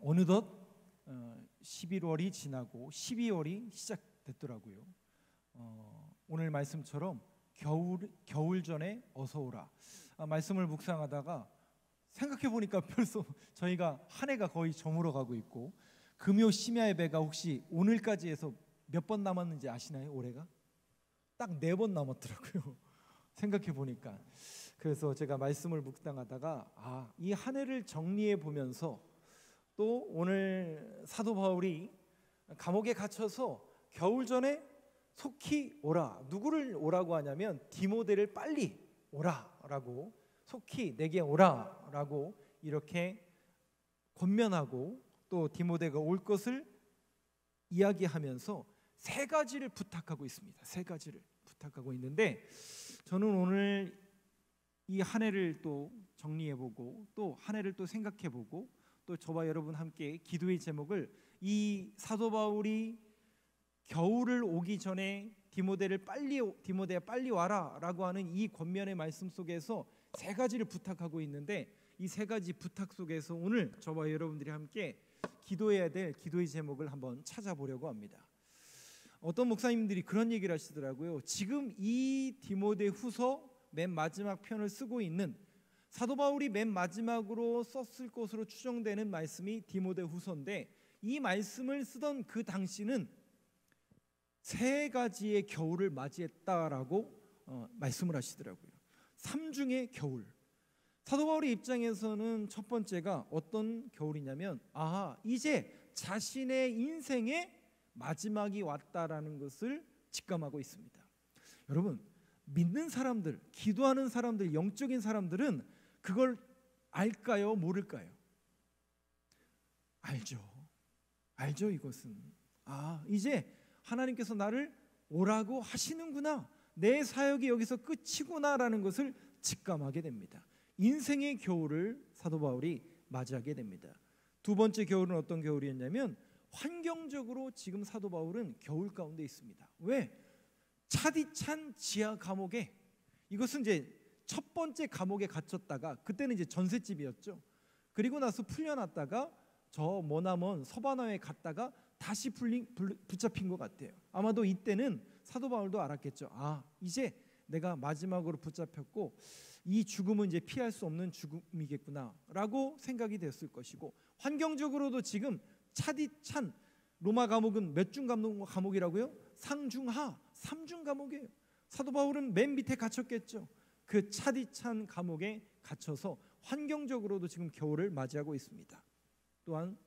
어느덧 11월이 지나고 12월이 시작됐더라고요. 오늘 말씀처럼 겨울 전에 어서 오라. 말씀을 묵상하다가 생각해 보니까 벌써 저희가 한 해가 거의 저물어 가고 있고, 금요 심야 예배가 혹시 오늘까지 해서 몇 번 남았는지 아시나요? 올해가 딱 4번 남았더라고요. 생각해 보니까. 그래서 제가 말씀을 묵상하다가 이 한 해를 정리해 보면서 또 오늘 사도 바울이 감옥에 갇혀서 겨울 전에 속히 오라. 누구를 오라고 하냐면 디모데를 빨리 오라라고, 속히 내게 오라라고 이렇게 권면하고, 또 디모데가 올 것을 이야기하면서 3가지를 부탁하고 있습니다. 3가지를 부탁하고 있는데, 저는 오늘 이 한 해를 또 정리해보고 또 한 해를 또 생각해보고 또 저와 여러분 함께 기도의 제목을, 이 사도 바울이 겨울을 오기 전에 디모데야 빨리 와라라고 하는 이 권면의 말씀 속에서 3가지를 부탁하고 있는데, 이 3가지 부탁 속에서 오늘 저와 여러분들이 함께 기도해야 될 기도의 제목을 한번 찾아보려고 합니다. 어떤 목사님들이 그런 얘기를 하시더라고요. 지금 이 디모데 후서 맨 마지막 편을 쓰고 있는 사도 바울이 맨 마지막으로 썼을 것으로 추정되는 말씀이 디모데 후서인데, 이 말씀을 쓰던 그 당시는 3가지의 겨울을 맞이했다라고 말씀을 하시더라고요. 3중의 겨울. 사도 바울의 입장에서는 첫 번째가 어떤 겨울이냐면, 이제 자신의 인생의 마지막이 왔다라는 것을 직감하고 있습니다. 여러분, 믿는 사람들, 기도하는 사람들, 영적인 사람들은 그걸 알까요? 모를까요? 알죠. 이것은 이제 하나님께서 나를 오라고 하시는구나, 내 사역이 여기서 끝이구나라는 것을 직감하게 됩니다. 인생의 겨울을 사도 바울이 맞이하게 됩니다. 2번째 겨울은 어떤 겨울이었냐면, 환경적으로 지금 사도 바울은 겨울 가운데 있습니다. 왜? 차디찬 지하 감옥에, 이것은 이제 첫 번째 감옥에 갇혔다가, 그때는 이제 전셋집이었죠. 그리고 나서 풀려났다가 저 머나먼 서바나에 갔다가 다시 붙잡힌 것 같아요. 아마도 이때는 사도 바울도 알았겠죠. 이제 내가 마지막으로 붙잡혔고 이 죽음은 이제 피할 수 없는 죽음이겠구나 라고 생각이 됐을 것이고, 환경적으로도 지금 차디찬, 로마 감옥은 몇 중 감옥이라고요? 상중하, 3중 감옥이에요. 사도 바울은 맨 밑에 갇혔겠죠. 그 차디찬 감옥에 갇혀서 환경적으로도 지금 겨울을 맞이하고 있습니다. 또한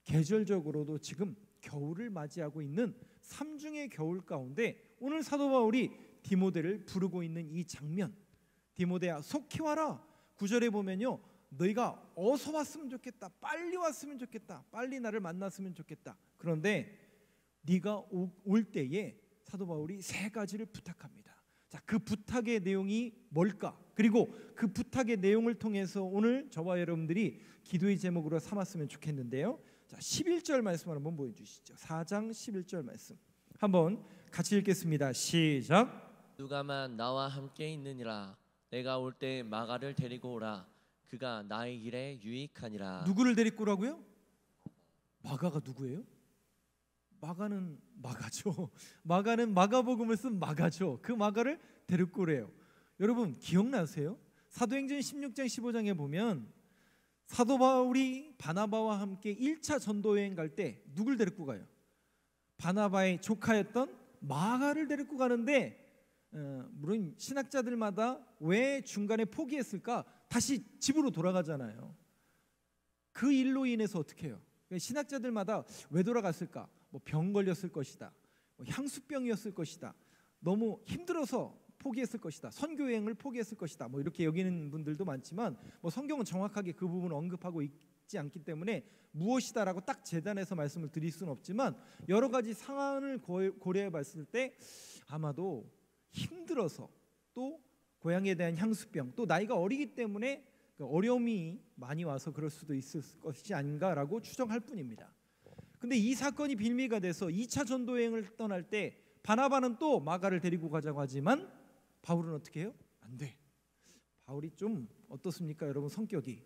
계절적으로도 지금 겨울을 맞이하고 있는 3중의 겨울 가운데 오늘 사도 바울이 디모데를 부르고 있는 이 장면, 디모데야 속히 와라. 9절에 보면요, 너희가 어서 왔으면 좋겠다, 빨리 왔으면 좋겠다, 빨리 나를 만났으면 좋겠다. 그런데 네가 올 때에 사도 바울이 3가지를 부탁합니다. 자, 그 부탁의 내용이 뭘까? 그리고 그 부탁의 내용을 통해서 오늘 저와 여러분들이 기도의 제목으로 삼았으면 좋겠는데요. 자, 11절 말씀을 한번 보여주시죠. 4장 11절 말씀 한번 같이 읽겠습니다. 시작. 누가만 나와 함께 있느니라. 내가 올 때 마가를 데리고 오라. 그가 나의 길에 유익하니라. 누구를 데리고 오라고요? 마가가 누구예요? 마가는 마가죠. 마가는 마가복음을 쓴 마가죠. 그 마가를 데리고 오래요. 여러분 기억나세요? 사도행전 16장 15장에 보면 사도 바울이 바나바와 함께 1차 전도여행 갈 때 누굴 데리고 가요? 바나바의 조카였던 마가를 데리고 가는데, 물론 신학자들마다 왜 중간에 포기했을까? 다시 집으로 돌아가잖아요. 그 일로 인해서 어떻게 해요? 신학자들마다 왜 돌아갔을까? 뭐 병 걸렸을 것이다, 뭐 향수병이었을 것이다, 너무 힘들어서 포기했을 것이다, 선교여행을 포기했을 것이다, 뭐 이렇게 여기는 분들도 많지만, 뭐 성경은 정확하게 그 부분을 언급하고 있지 않기 때문에 무엇이다라고 딱 재단해서 말씀을 드릴 수는 없지만, 여러 가지 상황을 고려해 봤을 때 아마도 힘들어서, 또 고향에 대한 향수병, 또 나이가 어리기 때문에 어려움이 많이 와서 그럴 수도 있을 것이 아닌가라고 추정할 뿐입니다. 근데 이 사건이 빌미가 돼서 2차 전도여행을 떠날 때 바나바는 또 마가를 데리고 가자고 하지만 바울은 어떻게 해요? 안 돼. 바울이 좀 어떻습니까? 여러분 성격이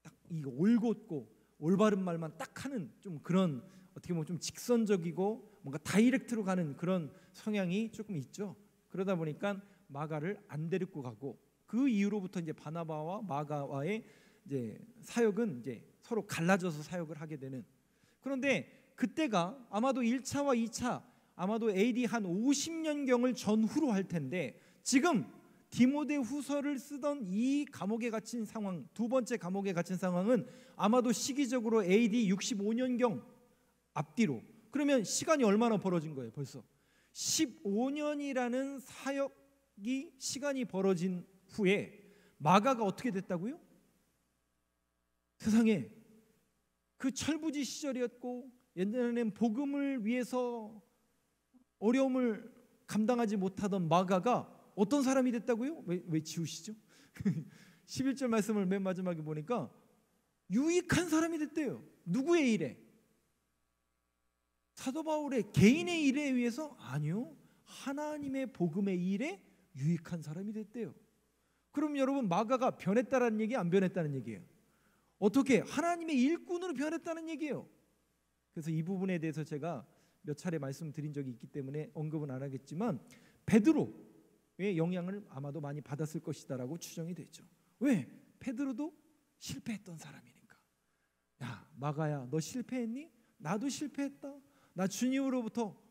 딱 이거 올곧고 올바른 말만 딱 하는 좀 그런 어떻게 보면 좀 직선적이고 뭔가 다이렉트로 가는 그런 성향이 조금 있죠. 그러다 보니까 마가를 안 데리고 가고 그 이후로부터 이제 바나바와 마가와의 이제 사역은 이제 서로 갈라져서 사역을 하게 되는. 그런데 그때가 아마도 1차와 2차 아마도 AD 한 50년경을 전후로 할 텐데 지금 디모데후서를 쓰던 이 감옥에 갇힌 상황, 두 번째 감옥에 갇힌 상황은 아마도 시기적으로 AD 65년경 앞뒤로. 그러면 시간이 얼마나 벌어진 거예요? 벌써 15년이라는 사역이 시간이 벌어진 후에 마가가 어떻게 됐다고요? 세상에 그 철부지 시절이었고 옛날에는 복음을 위해서 어려움을 감당하지 못하던 마가가 어떤 사람이 됐다고요? 왜 지우시죠? 11절 말씀을 맨 마지막에 보니까 유익한 사람이 됐대요. 누구의 일에? 사도 바울의 개인의 일에 의해서? 아니요, 하나님의 복음의 일에 유익한 사람이 됐대요. 그럼 여러분 마가가 변했다는 얘기 안 변했다는 얘기예요? 어떻게? 하나님의 일꾼으로 변했다는 얘기예요. 그래서 이 부분에 대해서 제가 몇 차례 말씀드린 적이 있기 때문에 언급은 안 하겠지만 베드로의 영향을 아마도 많이 받았을 것이다라고 추정이 되죠. 왜? 베드로도 실패했던 사람이니까. 야 마가야, 너 실패했니? 나도 실패했다. 나 주님으로부터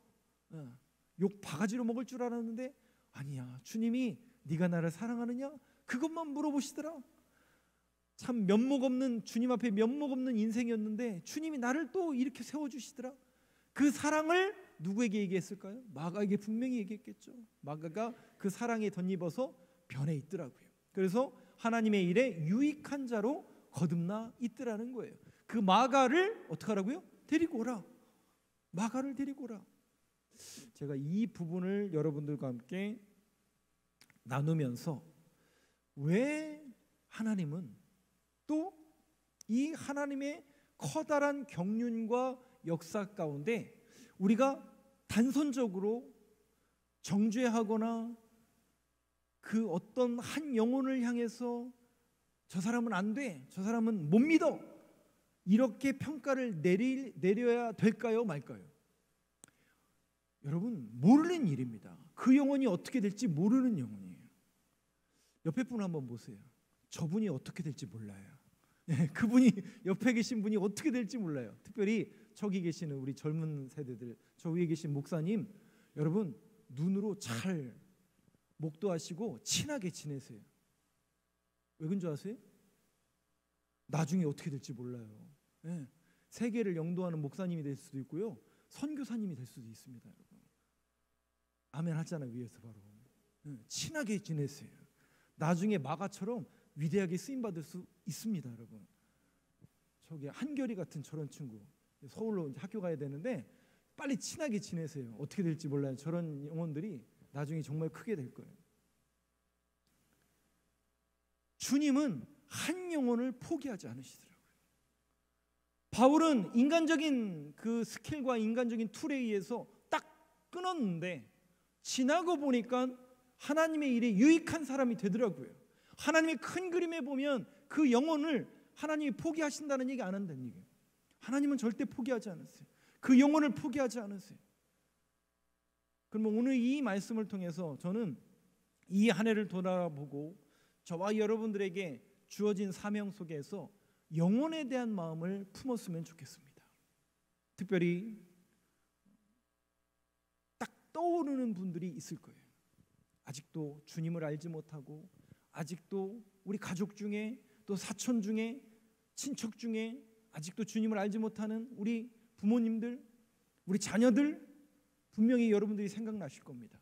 욕 바가지로 먹을 줄 알았는데 아니야, 주님이 네가 나를 사랑하느냐? 그것만 물어보시더라. 참 면목 없는, 주님 앞에 면목 없는 인생이었는데 주님이 나를 또 이렇게 세워주시더라. 그 사랑을 누구에게 얘기했을까요? 마가에게 분명히 얘기했겠죠. 마가가 그 사랑에 덧입어서 변해 있더라고요. 그래서 하나님의 일에 유익한 자로 거듭나 있더라는 거예요. 그 마가를 어떻게 하라고요? 데리고 오라. 마가를 데리고 오라. 제가 이 부분을 여러분들과 함께 나누면서 왜 하나님은 또 이 하나님의 커다란 경륜과 역사 가운데 우리가 단선적으로 정죄하거나 그 어떤 한 영혼을 향해서 저 사람은 안 돼, 저 사람은 못 믿어, 이렇게 평가를 내려야 될까요, 말까요? 여러분 모르는 일입니다. 그 영혼이 어떻게 될지 모르는 영혼이에요. 옆에 분 한번 보세요. 저분이 어떻게 될지 몰라요. 그분이 옆에 계신 분이 어떻게 될지 몰라요. 특별히 저기 계시는 우리 젊은 세대들, 저 위에 계신 목사님, 여러분 눈으로 잘 목도하시고 친하게 지내세요. 왜 그런 줄 아세요? 나중에 어떻게 될지 몰라요. 세계를 영도하는 목사님이 될 수도 있고요, 선교사님이 될 수도 있습니다. 여러분. 아멘 하잖아요. 위에서 바로 친하게 지내세요. 나중에 마가처럼 위대하게 쓰임받을 수 있습니다. 여러분, 저기 한결이 같은 저런 친구, 서울로 이제 학교 가야 되는데 빨리 친하게 지내세요. 어떻게 될지 몰라요. 저런 영혼들이 나중에 정말 크게 될 거예요. 주님은 한 영혼을 포기하지 않으시더라고요. 바울은 인간적인 그 스킬과 인간적인 툴에 의해서 딱 끊었는데 지나고 보니까 하나님의 일에 유익한 사람이 되더라고요. 하나님의 큰 그림에 보면 그 영혼을 하나님이 포기하신다는 얘기 안 한다는 얘기예요. 하나님은 절대 포기하지 않았어요. 그 영혼을 포기하지 않으세요. 그러면 오늘 이 말씀을 통해서 저는 이 한 해를 돌아보고 저와 여러분들에게 주어진 사명 속에서 영혼에 대한 마음을 품었으면 좋겠습니다. 특별히 딱 떠오르는 분들이 있을 거예요. 아직도 주님을 알지 못하고, 아직도 우리 가족 중에, 또 사촌 중에, 친척 중에 아직도 주님을 알지 못하는 우리 부모님들, 우리 자녀들, 분명히 여러분들이 생각나실 겁니다.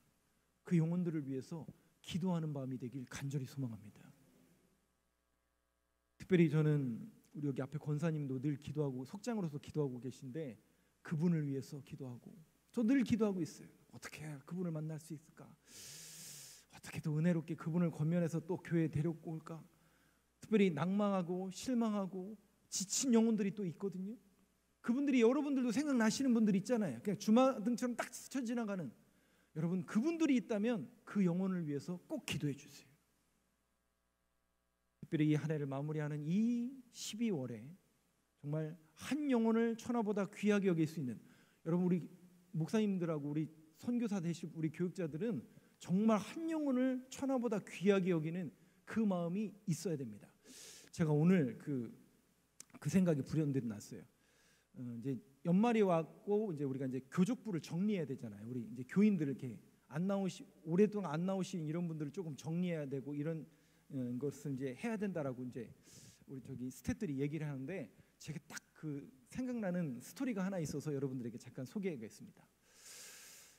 그 영혼들을 위해서 기도하는 밤이 되길 간절히 소망합니다. 특별히 저는 우리 여기 앞에 권사님도 늘 기도하고 석장으로서 기도하고 계신데 그분을 위해서 기도하고, 저 늘 기도하고 있어요. 어떻게 그분을 만날 수 있을까? 어떻게 더 은혜롭게 그분을 권면해서 또 교회에 데리고 올까? 특별히 낭망하고 실망하고 지친 영혼들이 또 있거든요. 그분들이, 여러분들도 생각나시는 분들 있잖아요. 그냥 주마등처럼 딱 스쳐 지나가는, 여러분 그분들이 있다면 그 영혼을 위해서 꼭 기도해 주세요. 특별히 이 한 해를 마무리하는 이 12월에 정말 한 영혼을 천하보다 귀하게 여길 수 있는, 여러분 우리 목사님들하고 우리 선교사 되실 우리 교육자들은 정말 한 영혼을 천하보다 귀하게 여기는 그 마음이 있어야 됩니다. 제가 오늘 그 생각이 불현듯 났어요. 이제 연말이 왔고 이제 우리가 이제 교족부를 정리해야 되잖아요. 우리 이제 교인들을 이렇게 오랫동안 안 나오신 이런 분들을 조금 정리해야 되고 이런 것을 이제 해야 된다라고 이제 우리 저기 스태프들이 얘기를 하는데, 제가 딱 그 생각나는 스토리가 하나 있어서 여러분들에게 잠깐 소개하겠습니다.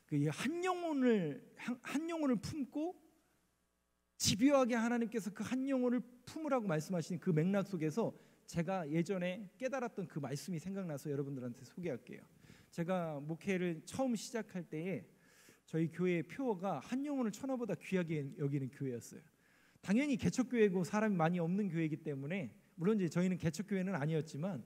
그 한 영혼을 품고 집요하게 하나님께서 그 한 영혼을 품으라고 말씀하신 그 맥락 속에서 제가 예전에 깨달았던 그 말씀이 생각나서 여러분들한테 소개할게요. 제가 목회를 처음 시작할 때에 저희 교회의 표어가 한 영혼을 천하보다 귀하게 여기는 교회였어요. 당연히 개척교회고 사람이 많이 없는 교회이기 때문에, 물론 이제 저희는 개척교회는 아니었지만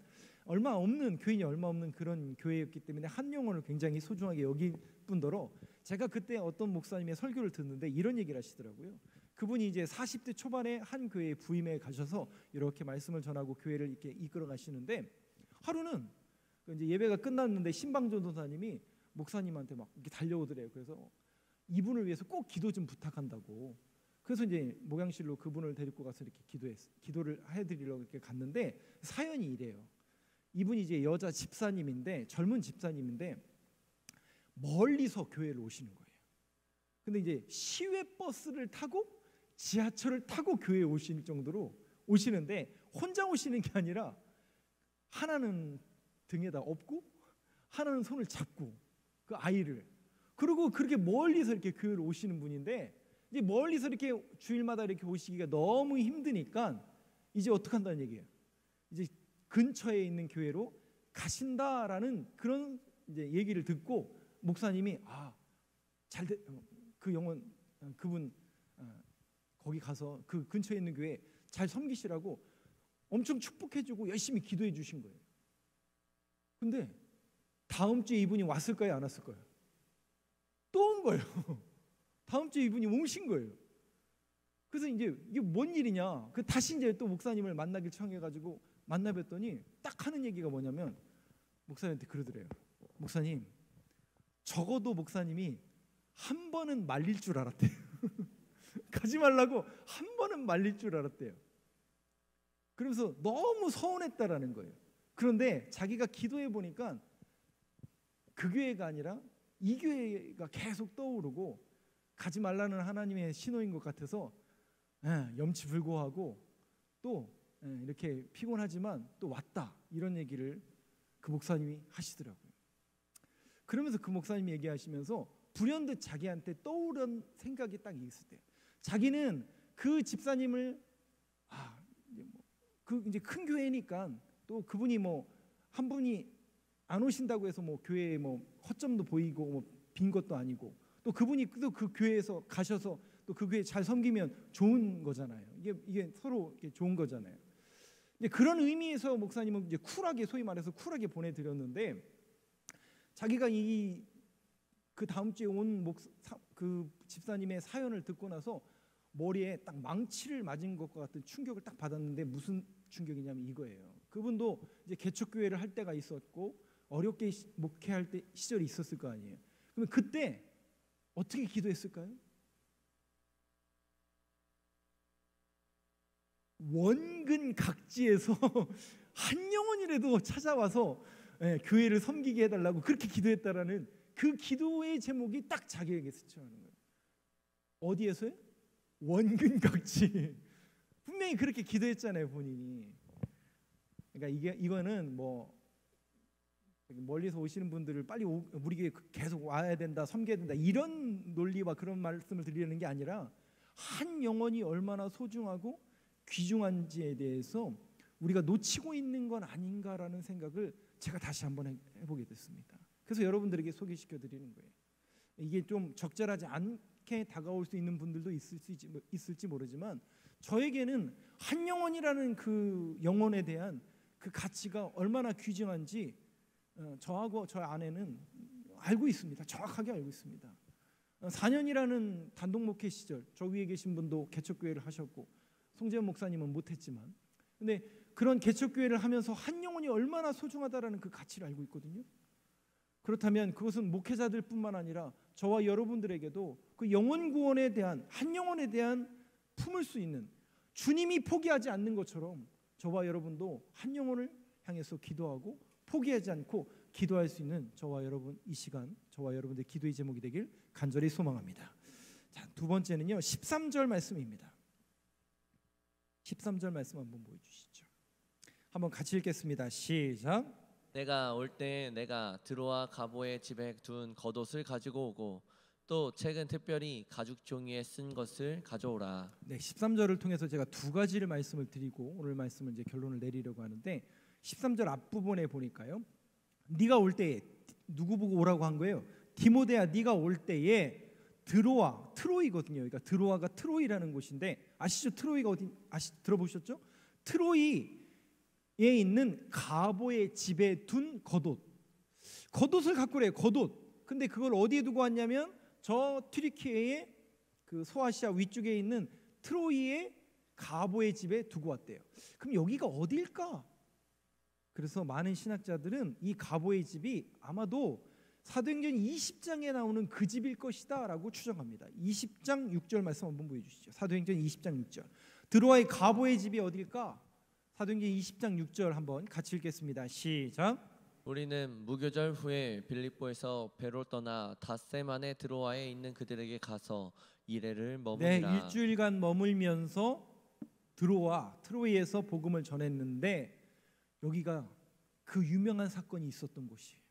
교인이 얼마 없는 그런 교회였기 때문에 한 영혼을 굉장히 소중하게 여길 뿐더러, 제가 그때 어떤 목사님의 설교를 듣는데 이런 얘기를 하시더라고요. 그분이 이제 40대 초반에 한 교회에 부임해 가셔서 이렇게 말씀을 전하고 교회를 이렇게 이끌어 가시는데, 하루는 이제 예배가 끝났는데 신방전도사님이 목사님한테 막 이렇게 달려오더래요. 그래서 이분을 위해서 꼭 기도 좀 부탁한다고. 그래서 이제 목양실로 그분을 데리고 가서 이렇게 기도를 해드리려고 이렇게 갔는데, 사연이 이래요. 이분이 이제 여자 집사님인데, 젊은 집사님인데 멀리서 교회를 오시는 거예요. 근데 이제 시외 버스를 타고 지하철을 타고 교회에 오실 정도로 오시는데, 혼자 오시는 게 아니라 하나는 등에다 업고 하나는 손을 잡고 그 아이를, 그리고 그렇게 멀리서 이렇게 교회를 오시는 분인데, 이제 멀리서 이렇게 주일마다 이렇게 오시기가 너무 힘드니까 이제 어떻게 한다는 얘기예요. 이제 근처에 있는 교회로 가신다라는 그런 이제 얘기를 듣고, 목사님이 그분 거기 가서 그 근처에 있는 교회 잘 섬기시라고 엄청 축복해주고 열심히 기도해 주신 거예요. 근데 다음 주에 이분이 왔을까요, 안 왔을까요? 또 온 거예요. 다음 주에 이분이 오신 거예요. 그래서 이제 이게 뭔 일이냐, 다시 이제 또 목사님을 만나길 청해가지고 만나뵀더니 딱 하는 얘기가 뭐냐면, 목사님한테 그러더래요. 목사님, 적어도 목사님이 한 번은 말릴 줄 알았대요. 가지 말라고 한 번은 말릴 줄 알았대요. 그러면서 너무 서운했다라는 거예요. 그런데 자기가 기도해 보니까 그 교회가 아니라 이 교회가 계속 떠오르고 가지 말라는 하나님의 신호인 것 같아서 염치불고하고 또 이렇게 피곤하지만 또 왔다, 이런 얘기를 그 목사님이 하시더라고요. 그러면서 그 목사님이 얘기하시면서 불현듯 자기한테 떠오른 생각이 딱 있을 때요. 자기는 그 집사님을 이제 큰 교회니까 또 그분이 한 분이 안 오신다고 해서 교회에 허점도 보이고 빈 것도 아니고, 또 그분이 또 그 교회에서 가셔서 또 그 교회 잘 섬기면 좋은 거잖아요. 이게 서로 이렇게 좋은 거잖아요. 이제 그런 의미에서 목사님은 이제 소위 말해서 쿨하게 보내드렸는데, 자기가 그 다음 주에 온 그 집사님의 사연을 듣고 나서 머리에 딱 망치를 맞은 것과 같은 충격을 딱 받았는데, 무슨 충격이냐면 이거예요. 그분도 이제 개척교회를 할 때가 있었고 어렵게 목회할 때 시절이 있었을 거 아니에요. 그러면 그때 어떻게 기도했을까요? 원근 각지에서 한 영혼이라도 찾아와서 교회를 섬기게 해달라고 그렇게 기도했다라는 그 기도의 제목이 딱 자기에게 스쳐가는 거예요. 어디에서요? 원근 각지. 분명히 그렇게 기도했잖아요, 본인이. 그러니까 이거는 멀리서 오시는 분들을 빨리 우리 교회 계속 와야 된다, 섬겨야 된다, 이런 논리와 그런 말씀을 드리는 게 아니라, 한 영혼이 얼마나 소중하고 귀중한지에 대해서 우리가 놓치고 있는 건 아닌가라는 생각을 제가 다시 한번 해보게 됐습니다. 그래서 여러분들에게 소개시켜 드리는 거예요. 이게 좀 적절하지 않게 다가올 수 있는 분들도 있을지 모르지만, 저에게는 한 영혼이라는 그 영혼에 대한 그 가치가 얼마나 귀중한지 저하고 저 아내는 알고 있습니다. 정확하게 알고 있습니다. 4년이라는 단독 목회 시절, 저 위에 계신 분도 개척교회를 하셨고 송재현 목사님은 못했지만, 근데 그런 개척교회를 하면서 한 영혼이 얼마나 소중하다라는 그 가치를 알고 있거든요. 그렇다면 그것은 목회자들뿐만 아니라 저와 여러분들에게도 그 영혼 구원에 대한, 한 영혼에 대한 품을 수 있는, 주님이 포기하지 않는 것처럼 저와 여러분도 한 영혼을 향해서 기도하고 포기하지 않고 기도할 수 있는 저와 여러분, 이 시간 저와 여러분들의 기도의 제목이 되길 간절히 소망합니다. 자, 두 번째는요, 13절 말씀입니다. 13절 말씀 한번 보여주시죠. 한번 같이 읽겠습니다. 시작. 내가 올 때 내가 드로아 가보의 집에 둔 겉옷을 가지고 오고 또 책은 특별히 가죽 종이에 쓴 것을 가져오라. 네, 13절을 통해서 제가 두 가지를 말씀을 드리고 오늘 말씀을 이제 결론을 내리려고 하는데, 13절 앞부분에 보니까요, 네가 올 때에, 누구 보고 오라고 한 거예요? 디모데야, 네가 올 때에 드로아, 트로이거든요. 그러니까 드로아가 트로이라는 곳인데, 아시죠? 트로이가 어디 들어보셨죠? 트로이에 있는 가보의 집에 둔 겉옷. 겉옷을 갖고 그래요. 겉옷. 근데 그걸 어디에 두고 왔냐면 저 튀르키예의 그 소아시아 위쪽에 있는 트로이의 가보의 집에 두고 왔대요. 그럼 여기가 어디일까? 그래서 많은 신학자들은 이 가보의 집이 아마도 사도행전 20장에 나오는 그 집일 것이다 라고 추정합니다. 20장 6절 말씀 한번 보여주시죠. 사도행전 20장 6절. 드로아의 가보의 집이 어디일까? 사도행전 20장 6절 한번 같이 읽겠습니다. 시작. 우리는 무교절 후에 빌립보에서 배로 떠나 닷새 안에 드로아에 있는 그들에게 가서 이레를 머무니라. 네, 일주일간 머물면서 드로아, 트로이에서 복음을 전했는데 여기가 그 유명한 사건이 있었던 곳이에요.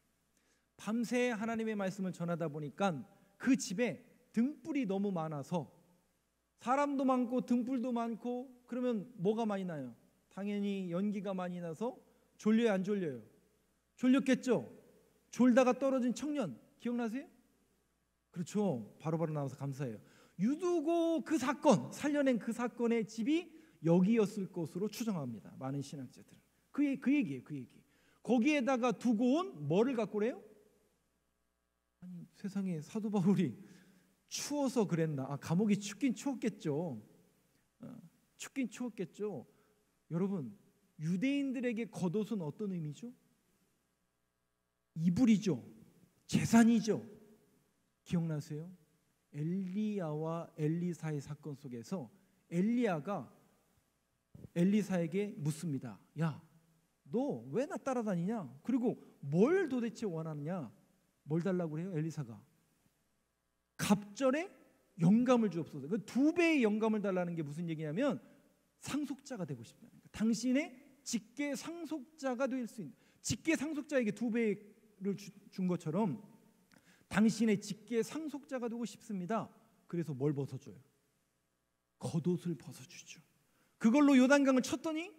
밤새 하나님의 말씀을 전하다 보니까 그 집에 등불이 너무 많아서, 사람도 많고 등불도 많고 그러면 뭐가 많이 나요? 당연히 연기가 많이 나서 졸려요, 안 졸려요? 졸렸겠죠. 졸다가 떨어진 청년 기억나세요? 그렇죠. 바로바로 나와서 감사해요. 유두고 그 사건, 살려낸 그 사건의 집이 여기였을 것으로 추정합니다. 많은 신학자들은 그 얘기예요. 그 얘기. 거기에다가 두고 온 뭐를 갖고 그래요? 아니, 세상에, 사도 바울이 추워서 그랬나? 감옥이 춥긴 추웠겠죠. 춥긴 추웠겠죠. 여러분, 유대인들에게 겉옷은 어떤 의미죠? 이불이죠. 재산이죠. 기억나세요? 엘리야와 엘리사의 사건 속에서 엘리야가 엘리사에게 묻습니다. 야, 너 왜 나 따라다니냐? 그리고 뭘 도대체 원하느냐? 뭘 달라고 그래요? 엘리사가 갑절에 영감을 주옵소서. 그 2배의 영감을 달라는 게 무슨 얘기냐면 상속자가 되고 싶다는 거예요. 당신의 직계 상속자가 될 수 있는, 직계 상속자에게 2배를 준 것처럼 당신의 직계 상속자가 되고 싶습니다. 그래서 뭘 벗어줘요? 겉옷을 벗어주죠. 그걸로 요단강을 쳤더니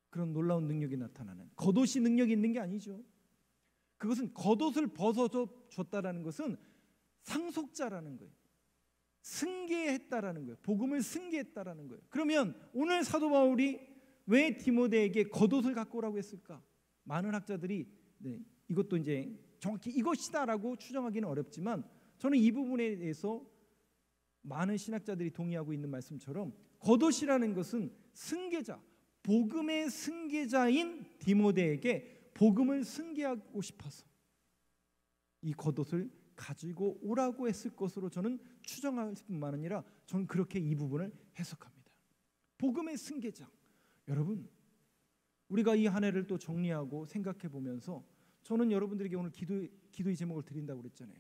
그런 놀라운 능력이 나타나는, 겉옷이 능력이 있는 게 아니죠. 그것은 겉옷을 벗어줬다라는 것은 상속자라는 거예요. 승계했다라는 거예요. 복음을 승계했다라는 거예요. 그러면 오늘 사도 바울이 왜 디모데에게 겉옷을 갖고 오라고 했을까? 많은 학자들이 이것도 이제 정확히 이것이다라고 추정하기는 어렵지만, 저는 이 부분에 대해서 많은 신학자들이 동의하고 있는 말씀처럼 겉옷이라는 것은 승계자, 복음의 승계자인 디모데에게 복음을 승계하고 싶어서 이 겉옷을 가지고 오라고 했을 것으로 저는 추정할 뿐만 아니라 저는 그렇게 이 부분을 해석합니다. 복음의 승계자. 여러분, 우리가 이 한 해를 또 정리하고 생각해 보면서 저는 여러분들에게 오늘 기도의 제목을 드린다고 그랬잖아요.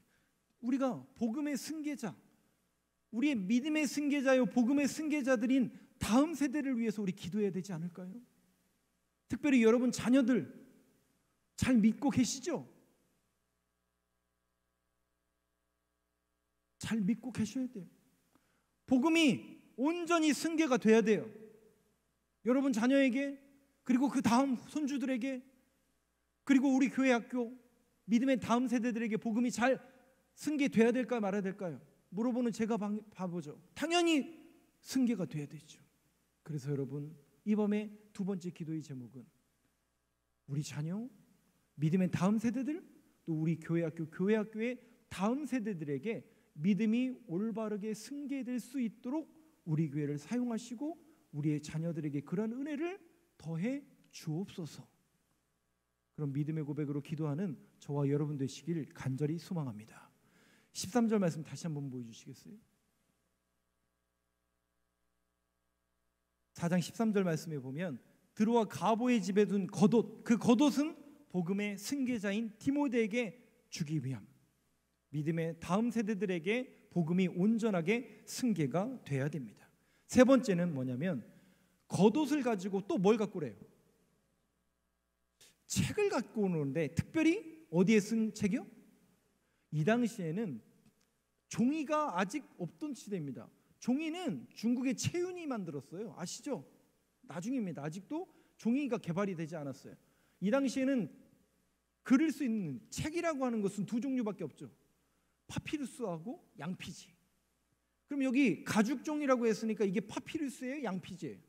우리가 복음의 승계자, 우리의 믿음의 승계자요 복음의 승계자들인 다음 세대를 위해서 우리 기도해야 되지 않을까요? 특별히 여러분 자녀들 잘 믿고 계시죠? 잘 믿고 계셔야 돼요. 복음이 온전히 승계가 돼야 돼요. 여러분 자녀에게, 그리고 그 다음 손주들에게, 그리고 우리 교회 학교 믿음의 다음 세대들에게 복음이 잘 승계돼야 될까 말아야 될까요? 물어보는 제가 바보죠. 당연히 승계가 돼야 되죠. 그래서 여러분, 이 밤의 두 번째 기도의 제목은 우리 자녀, 믿음의 다음 세대들, 또 우리 교회 학교의 다음 세대들에게 믿음이 올바르게 승계될 수 있도록 우리 교회를 사용하시고 우리의 자녀들에게 그런 은혜를 더해 주옵소서. 그런 믿음의 고백으로 기도하는 저와 여러분 되시길 간절히 소망합니다. 13절 말씀 다시 한번 보여주시겠어요? 4장 13절 말씀에 보면 드로아 가보의 집에 둔 겉옷, 그 겉옷은 복음의 승계자인 디모데에게 주기 위함, 믿음의 다음 세대들에게 복음이 온전하게 승계가 돼야 됩니다. 세 번째는 뭐냐면 겉옷을 가지고 또 뭘 갖고 오래요? 책을 갖고 오는데 특별히 어디에 쓴 책이요? 이 당시에는 종이가 아직 없던 시대입니다. 종이는 중국의 채윤이 만들었어요. 아시죠? 나중입니다. 아직도 종이가 개발이 되지 않았어요. 이 당시에는 그릴 수 있는 책이라고 하는 것은 두 종류밖에 없죠. 파피루스하고 양피지. 그럼 여기 가죽종이라고 했으니까 이게 파피루스예요, 양피지예요?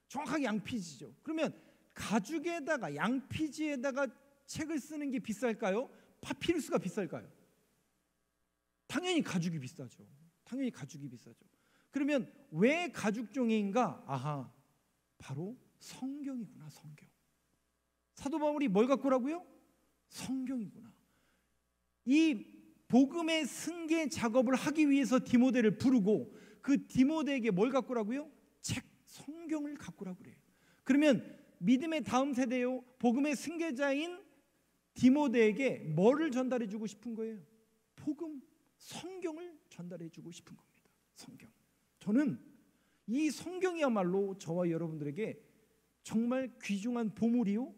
정확하게 양피지죠. 그러면 가죽에다가 양피지에다가 책을 쓰는 게 비쌀까요? 파피루스가 비쌀까요? 당연히 가죽이 비싸죠. 당연히 가죽이 비싸죠. 그러면 왜 가죽종이인가? 아하, 바로 성경이구나. 성경. 사도 바울이 뭘 갖고 오라고요? 성경이구나. 이 복음의 승계 작업을 하기 위해서 디모데를 부르고 그 디모데에게 뭘 갖고 오라고요? 책, 성경을 갖고 오라고 그래요. 그러면 믿음의 다음 세대요, 복음의 승계자인 디모데에게 뭐를 전달해 주고 싶은 거예요? 복음, 성경을 전달해 주고 싶은 겁니다. 성경. 저는 이 성경이야말로 저와 여러분들에게 정말 귀중한 보물이요,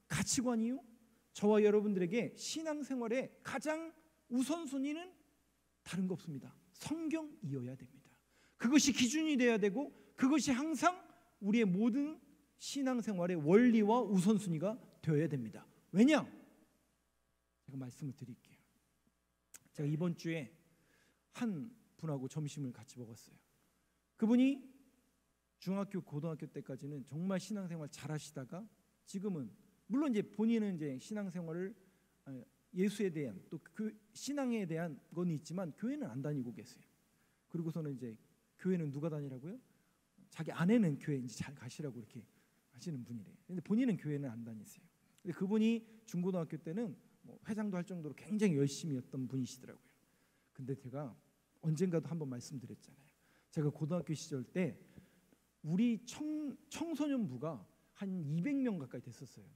가치관이요, 저와 여러분들에게 신앙생활의 가장 우선순위는 다른 거 없습니다. 성경이어야 됩니다. 그것이 기준이 되어야 되고 그것이 항상 우리의 모든 신앙생활의 원리와 우선순위가 되어야 됩니다. 왜냐? 제가 말씀을 드릴게요. 제가 이번 주에 한 분하고 점심을 같이 먹었어요. 그분이 중학교, 고등학교 때까지는 정말 신앙생활 잘 하시다가 지금은 물론 이제 본인은 이제 신앙생활을 예수에 대한 또 그 신앙에 대한 건 있지만 교회는 안 다니고 계세요. 그리고서는 이제 교회는 누가 다니라고요? 자기 아내는 교회 이제 잘 가시라고 이렇게 하시는 분이래요. 근데 본인은 교회는 안 다니세요. 근데 그분이 중고등학교 때는 뭐 회장도 할 정도로 굉장히 열심히였던 분이시더라고요. 근데 제가 언젠가도 한번 말씀드렸잖아요. 제가 고등학교 시절 때 우리 청소년부가 한 200명 가까이 됐었어요.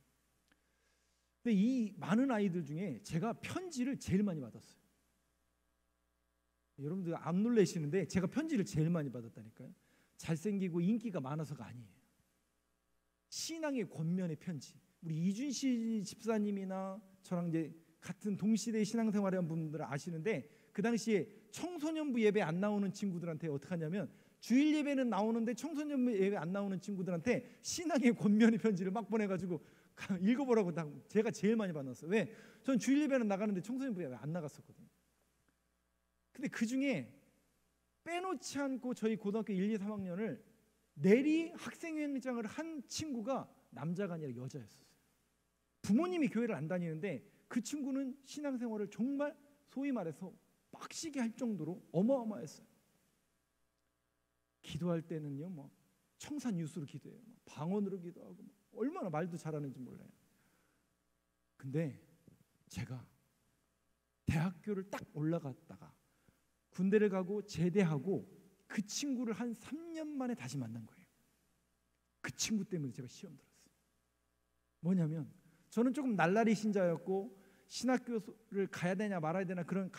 근데 이 많은 아이들 중에 제가 편지를 제일 많이 받았어요. 여러분들 안 놀라시는데 제가 편지를 제일 많이 받았다니까요. 잘생기고 인기가 많아서가 아니에요. 신앙의 권면의 편지. 우리 이준씨 집사님이나 저랑 이제 같은 동시대 신앙생활한 분들은 아시는데 그 당시에 청소년부 예배 안 나오는 친구들한테 어떻게 하냐면 주일 예배는 나오는데 청소년부 예배 안 나오는 친구들한테 신앙의 권면의 편지를 막 보내가지고 읽어보라고 제가 제일 많이 받았어요. 왜? 전 주일 예배는 나가는데 청소년부 예배 안 나갔었거든요. 근데 그 중에 빼놓지 않고 저희 고등학교 1, 2, 3학년을 내리 학생회장을 한 친구가 남자가 아니라 여자였어요. 부모님이 교회를 안 다니는데 그 친구는 신앙생활을 정말 소위 말해서 빡시게 할 정도로 어마어마했어요. 기도할 때는요, 뭐 청산 유수로 기도해요. 방언으로 기도하고 얼마나 말도 잘하는지 몰라요. 근데 제가 대학교를 딱 올라갔다가 군대를 가고 제대하고 그 친구를 한 3년 만에 다시 만난 거예요. 그 친구 때문에 제가 시험 들었어요. 뭐냐면 저는 조금 날라리 신자였고 신학교를 가야 되냐 말아야 되나 그런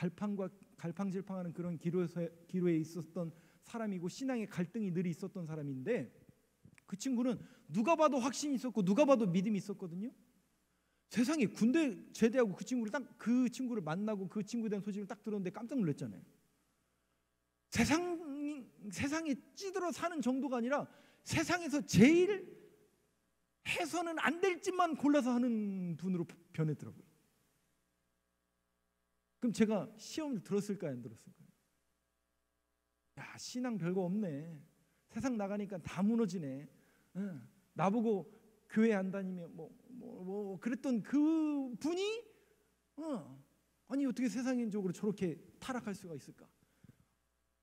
갈팡질팡하는 그런 기로에 있었던 사람이고 신앙의 갈등이 늘 있었던 사람인데 그 친구는 누가 봐도 확신이 있었고 누가 봐도 믿음이 있었거든요. 세상에 군대 제대하고 그 친구를 만나고 그 친구에 대한 소식을 딱 들었는데 깜짝 놀랐잖아요. 세상에 찌들어 사는 정도가 아니라 세상에서 제일 해서는 안 될 짓만 골라서 하는 분으로 변했더라고요. 그럼 제가 시험을 들었을까요, 안 들었을까요? 야, 신앙 별거 없네. 세상 나가니까 다 무너지네. 나보고 교회 안 다니면 뭐 그랬던 그 분이 아니 어떻게 세상인적으로 저렇게 타락할 수가 있을까?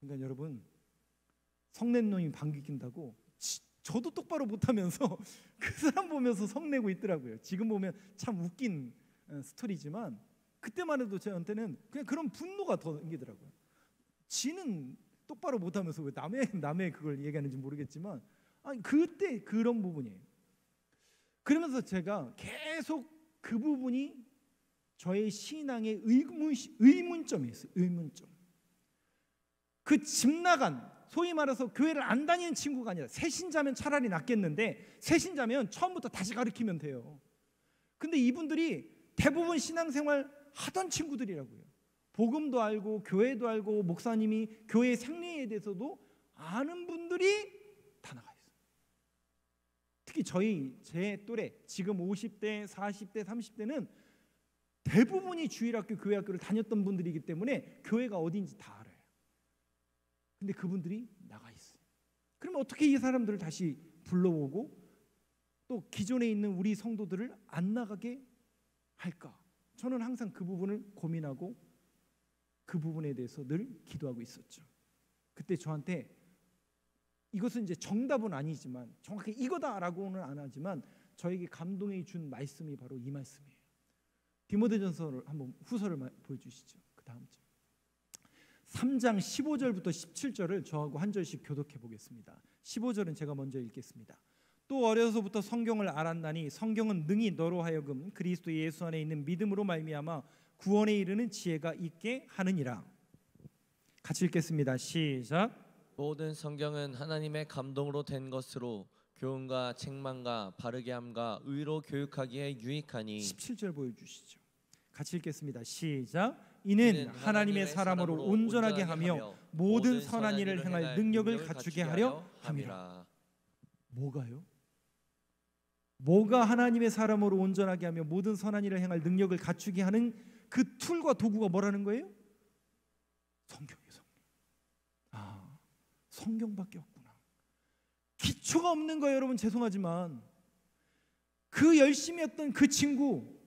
그러니까 여러분, 성낸 놈이 방귀 낀다고 저도 똑바로 못하면서 그 사람 보면서 성내고 있더라고요. 지금 보면 참 웃긴 스토리지만 그때만 해도 저한테는 그냥 그런 분노가 더 생기더라고요. 지는 똑바로 못하면서 왜 남의 그걸 얘기하는지 모르겠지만 그때 그런 부분이에요. 그러면서 제가 계속 그 부분이 저의 신앙의 의문점이었어요. 의문점. 그 집 나간, 소위 말해서 교회를 안 다니는 친구가 아니라 새신자면 차라리 낫겠는데, 새신자면 처음부터 다시 가르치면 돼요. 근데 이분들이 대부분 신앙생활 하던 친구들이라고요. 복음도 알고 교회도 알고 목사님이 교회의 생애에 대해서도 아는 분들이 다 나가 있어요. 특히 제 또래 지금 50대, 40대, 30대는 대부분이 주일학교, 교회학교를 다녔던 분들이기 때문에 교회가 어딘지 다 알아요. 근데 그분들이 나가 있어요. 그러면 어떻게 이 사람들을 다시 불러오고 또 기존에 있는 우리 성도들을 안 나가게 할까? 저는 항상 그 부분을 고민하고 그 부분에 대해서 늘 기도하고 있었죠. 그때 저한테 이것은 이제 정답은 아니지만 정확히 이거다라고는 안 하지만 저에게 감동이 준 말씀이 바로 이 말씀이에요. 디모데전서를 한번 후서를 보여주시죠. 그 다음 절 3장 15절부터 17절을 저하고 한 절씩 교독해 보겠습니다. 15절은 제가 먼저 읽겠습니다. 또 어려서부터 성경을 알았나니 성경은 능히 너로 하여금 그리스도 예수 안에 있는 믿음으로 말미암아 구원에 이르는 지혜가 있게 하느니라. 같이 읽겠습니다. 시작. 모든 성경은 하나님의 감동으로 된 것으로 교훈과 책망과 바르게 함과 의로 교육하기에 유익하니. 17절 보여주시죠. 같이 읽겠습니다. 시작. 이는 하나님의 사람으로 온전하게 하며 모든 선한 일을 행할 능력을 갖추게 하려 함이라. 뭐가요? 뭐가 하나님의 사람으로 온전하게 하며 모든 선한 일을 행할 능력을 갖추게 하는 그 툴과 도구가 뭐라는 거예요? 성경이에요. 성경. 성경밖에 없구나. 기초가 없는 거예요. 여러분 죄송하지만 그 열심히 했던 그 친구,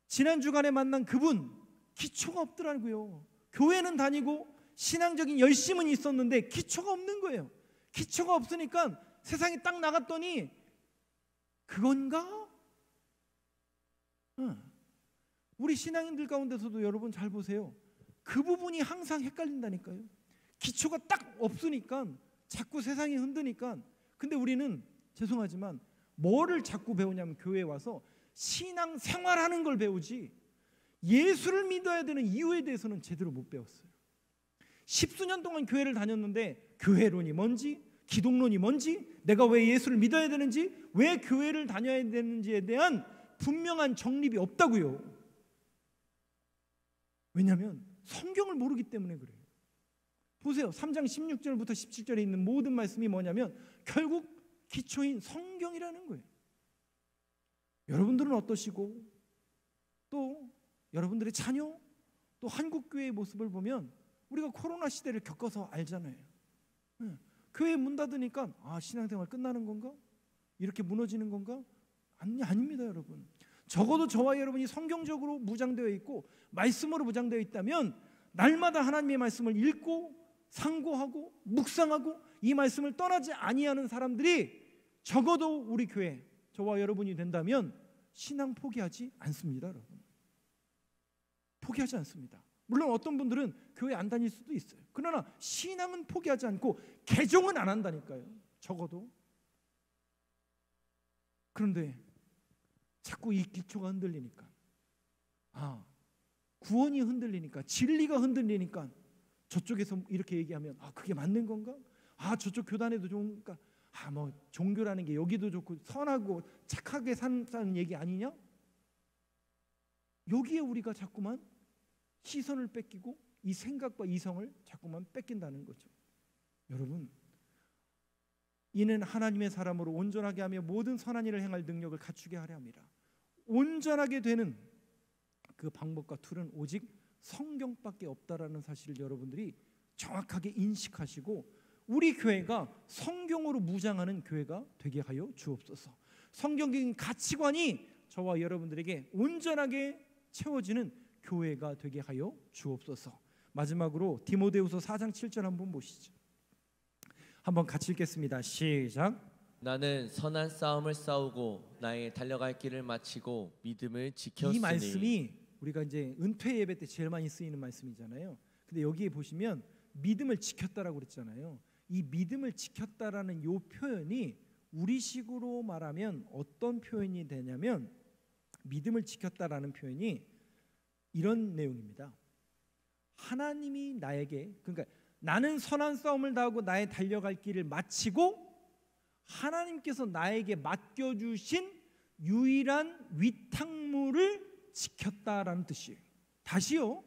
지난 주간에 만난 그분, 기초가 없더라고요. 교회는 다니고 신앙적인 열심은 있었는데 기초가 없는 거예요. 기초가 없으니까 세상에 딱 나갔더니 그건가? 우리 신앙인들 가운데서도 여러분 잘 보세요. 그 부분이 항상 헷갈린다니까요. 기초가 딱 없으니까 자꾸 세상이 흔드니까. 근데 우리는 죄송하지만 뭐를 자꾸 배우냐면 교회에 와서 신앙 생활하는 걸 배우지 예수를 믿어야 되는 이유에 대해서는 제대로 못 배웠어요. 10수년 동안 교회를 다녔는데 교회론이 뭔지, 기독론이 뭔지, 내가 왜 예수를 믿어야 되는지, 왜 교회를 다녀야 되는지에 대한 분명한 정립이 없다고요. 왜냐하면 성경을 모르기 때문에 그래요. 보세요. 3장 16절부터 17절에 있는 모든 말씀이 뭐냐면 결국 기초인 성경이라는 거예요. 여러분들은 어떠시고 또 여러분들의 자녀, 또 한국교회의 모습을 보면 우리가 코로나 시대를 겪어서 알잖아요. 교회 문 닫으니까 신앙생활 끝나는 건가? 이렇게 무너지는 건가? 아닙니다 여러분. 적어도 저와 여러분이 성경적으로 무장되어 있고 말씀으로 무장되어 있다면 날마다 하나님의 말씀을 읽고 상고하고 묵상하고 이 말씀을 떠나지 아니하는 사람들이 적어도 우리 교회, 저와 여러분이 된다면 신앙 포기하지 않습니다 여러분. 포기하지 않습니다. 물론 어떤 분들은 교회 안 다닐 수도 있어요. 그러나 신앙은 포기하지 않고 개종은 안 한다니까요. 적어도. 그런데 자꾸 이 기초가 흔들리니까, 구원이 흔들리니까, 진리가 흔들리니까 저쪽에서 이렇게 얘기하면 그게 맞는 건가? 저쪽 교단에도 좋은가? 뭐 종교라는 게 여기도 좋고 선하고 착하게 산다는 얘기 아니냐? 여기에 우리가 자꾸만 시선을 뺏기고 이 생각과 이성을 자꾸만 뺏긴다는 거죠. 여러분, 이는 하나님의 사람으로 온전하게 하며 모든 선한 일을 행할 능력을 갖추게 하려 함이라. 온전하게 되는 그 방법과 툴은 오직 성경밖에 없다라는 사실을 여러분들이 정확하게 인식하시고 우리 교회가 성경으로 무장하는 교회가 되게 하여 주옵소서. 성경적인 가치관이 저와 여러분들에게 온전하게 채워지는 교회가 되게 하여 주옵소서. 마지막으로 디모데후서 4장 7절 한번 보시죠. 한번 같이 읽겠습니다. 시작. 나는 선한 싸움을 싸우고 나의 달려갈 길을 마치고 믿음을 지켰으니. 이 말씀이 우리가 이제 은퇴 예배 때 제일 많이 쓰이는 말씀이잖아요. 근데 여기에 보시면 믿음을 지켰다라고 그랬잖아요. 이 믿음을 지켰다라는 요 표현이 우리식으로 말하면 어떤 표현이 되냐면, 믿음을 지켰다라는 표현이 이런 내용입니다. 하나님이 나에게, 그러니까 나는 선한 싸움을 다하고 나의 달려갈 길을 마치고 하나님께서 나에게 맡겨주신 유일한 위탁물을 지켰다라는 뜻이에요. 다시요,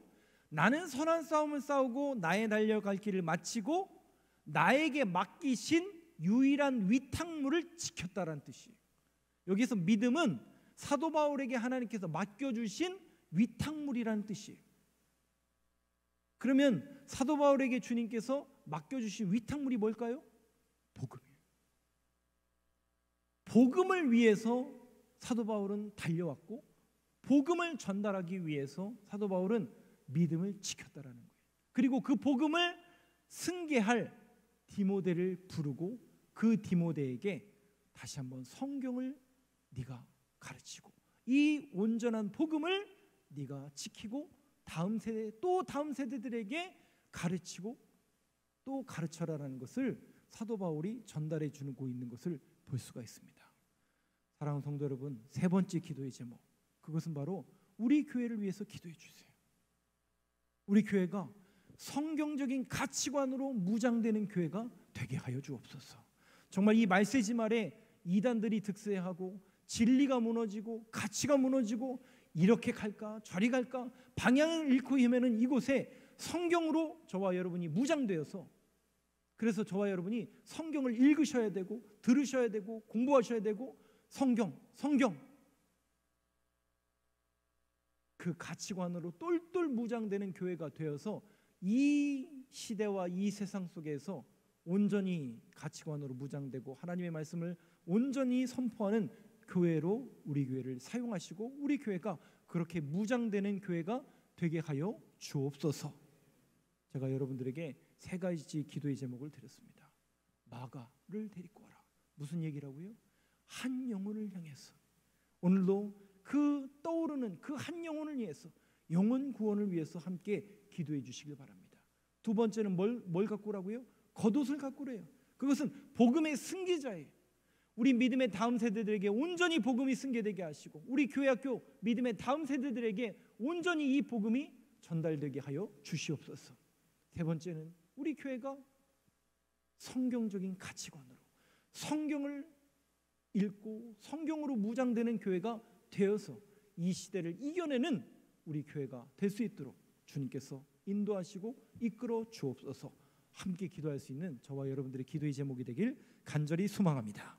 나는 선한 싸움을 싸우고 나의 달려갈 길을 마치고 나에게 맡기신 유일한 위탁물을 지켰다라는 뜻이에요. 여기서 믿음은 사도 바울에게 하나님께서 맡겨주신 위탁물이라는 뜻이에요. 그러면 사도 바울에게 주님께서 맡겨주신 위탁물이 뭘까요? 복음이에요. 복음을 위해서 사도 바울은 달려왔고, 복음을 전달하기 위해서 사도 바울은 믿음을 지켰다라는 거예요. 그리고 그 복음을 승계할 디모데를 부르고 그 디모데에게 다시 한번 성경을 네가 가르치고 이 온전한 복음을 네가 지키고 다음 세대, 또 다음 세대들에게 가르치고 또 가르쳐라라는 것을 사도 바울이 전달해 주고 있는 것을 볼 수가 있습니다. 사랑하는 성도 여러분, 세 번째 기도의 제목, 그것은 바로 우리 교회를 위해서 기도해 주세요. 우리 교회가 성경적인 가치관으로 무장되는 교회가 되게 하여 주옵소서. 정말 이 말세지 말에 이단들이 득세하고 진리가 무너지고 가치가 무너지고 이렇게 갈까 저리 갈까 방향을 잃고 헤매는 이곳에 성경으로 저와 여러분이 무장되어서, 그래서 저와 여러분이 성경을 읽으셔야 되고 들으셔야 되고 공부하셔야 되고 성경 그 가치관으로 똘똘 무장되는 교회가 되어서 이 시대와 이 세상 속에서 온전히 가치관으로 무장되고 하나님의 말씀을 온전히 선포하는 교회로 우리 교회를 사용하시고 우리 교회가 그렇게 무장되는 교회가 되게 하여 주옵소서. 제가 여러분들에게 세 가지 기도의 제목을 드렸습니다. 마가를 데리고 와라. 무슨 얘기라고요? 한 영혼을 향해서. 오늘도 그 떠오르는 그 한 영혼을 위해서, 영혼 구원을 위해서 함께 기도해 주시길 바랍니다. 두 번째는 뭘 갖고 오라고요? 겉옷을 갖고 오래요. 그것은 복음의 승계자예요. 우리 믿음의 다음 세대들에게 온전히 복음이 승계되게 하시고 우리 교회 학교 믿음의 다음 세대들에게 온전히 이 복음이 전달되게 하여 주시옵소서. 세 번째는 우리 교회가 성경적인 가치관으로 성경을 읽고 성경으로 무장되는 교회가 되어서 이 시대를 이겨내는 우리 교회가 될 수 있도록 주님께서 인도하시고 이끌어 주옵소서. 함께 기도할 수 있는 저와 여러분들의 기도의 제목이 되길 간절히 소망합니다.